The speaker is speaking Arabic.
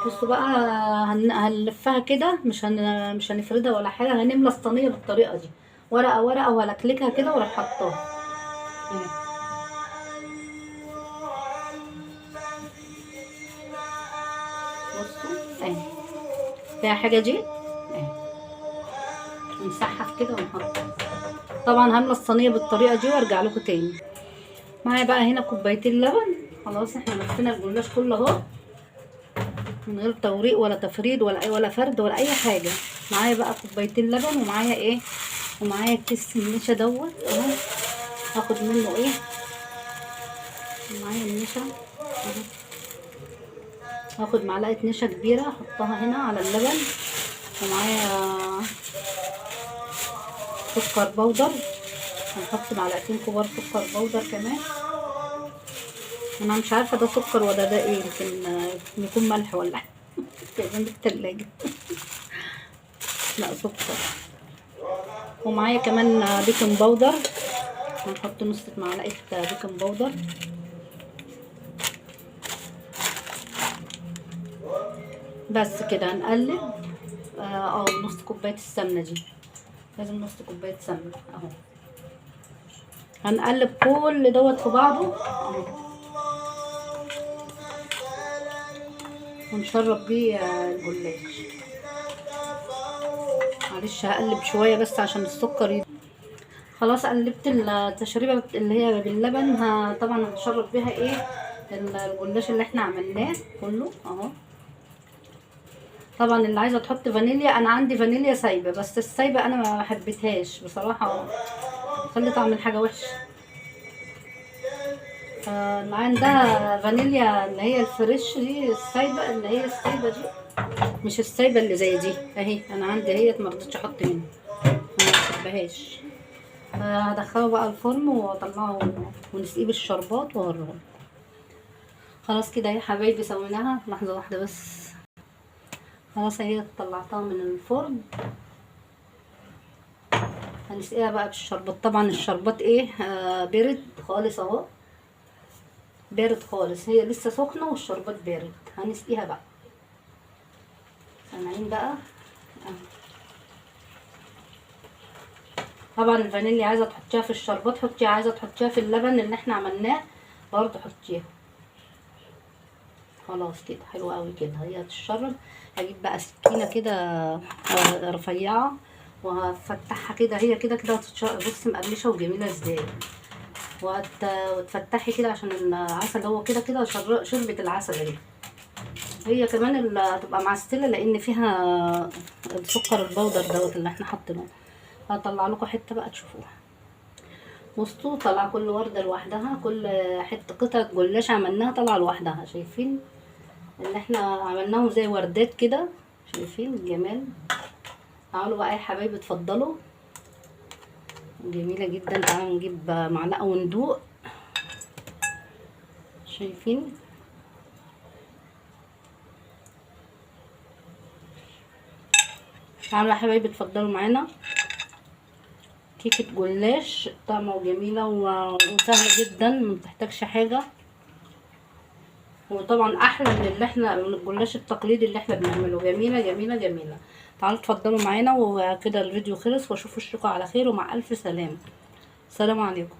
بصوا بقى، هنلفها كده، مش هنفردها ولا حاجه، هنملى الصينيه بالطريقه دي، ورقه ورقه وهلكلكها كده واروح حطاها اهي. بصوا اهي، فيها حاجه دي اهي، نسحف كده ونحط. طبعا هملى الصينيه بالطريقه دي وارجع لكم تاني. معايا بقى هنا كوبايتين لبن. خلاص احنا لفينا الجلاش كله اهو، من غير توريق ولا تفريد ولا فرد ولا اي حاجه. معايا بقى كوبايتين لبن، ومعايا ايه، ومعايا كيس النشا دوت اهو، هاخد منه ايه، معايا النشا اهو، هاخد معلقه نشا كبيره احطها هنا على اللبن. ومعايا سكر بودر، هنحط معلقتين كبار سكر بودر كمان. انا مش عارفه ده سكر ولا ده ايه، يمكن يكون ملح ولا حاجه جايبين التلاجة. لا سكر. ومعايا كمان بيكنج باودر، هنحط نص معلقه بيكنج باودر. بس كده هنقلب. نص كوبايه السمنه دي، لازم نص كوبايه سمنه اهو. هنقلب كل دوت في بعضه اهو، ونشرب بيه الجلاش. معلش هقلب شويه بس عشان السكر خلاص قلبت التشريبه اللي هي باللبن. طبعا هنشرب بيها ايه، الجلاش اللي احنا عملناه كله اهو. طبعا اللي عايزه تحط فانيليا، انا عندي فانيليا سايبه، بس السايبه انا ما حبيتهاش بصراحه، خلي طعم الحاجه وحش. اللي عندها فانيليا اللي هي الفريش دي، السايبه اللي هي السايبه دي، مش السايبه اللي زي دي اهي، انا عندي هي ما رضيتش احط منها، ما بحبهاش. هدخله بقى الفرن واطلعه ونسقيه بالشربات واوريه. خلاص كده يا حبايبي سويناها. لحظه واحده بس. خلاص اهي طلعتها من الفرن، هنسقيها بقى بالشربات. طبعا الشربات ايه، بارد خالص اهو، بارد خالص، هي لسه سخنه والشربات بارد. هنسقيها بقى، سامعين بقى. طبعا الفانيليا عايزه تحطيها في الشربات حطيها، عايزه تحطيها في اللبن اللي احنا عملناه برضه حطيها. خلاص كده حلو قوي كده، هي هتتشرب. هجيب بقى سكينه كده رفيعه وهفتحها كده، هي كده كده هتتشرب. بصي مقرمشه وجميله ازاي، وتفتحي كده عشان العسل هو كده كده شربت العسل اهي. هي كمان اللي هتبقى معسله لان فيها السكر البودر دوت اللي احنا حاطينه. هطلع لكم حته بقى تشوفوها. بصوا طلع كل ورده لوحدها، كل حته قطعه جلاش عملناها طلع لوحدها. شايفين اللي احنا عملناهم زي وردات كده، شايفين الجمال. تعالوا بقى يا حبايبي اتفضلوا، جميله جدا. تعالوا نجيب معلقه وندوق. شايفين تعالوا يا حبايبي اتفضلوا معانا. كيكه جلاش طعمه جميله وسهله جدا، ما بتحتاجش حاجه، وطبعا احلى من اللي احنا من الجلاش التقليدي اللي احنا بنعمله. جميله جميله جميله. تعالوا اتفضلوا معانا. وكده الفيديو خلص، واشوف وشكم على خير ومع الف سلامه. السلام عليكم.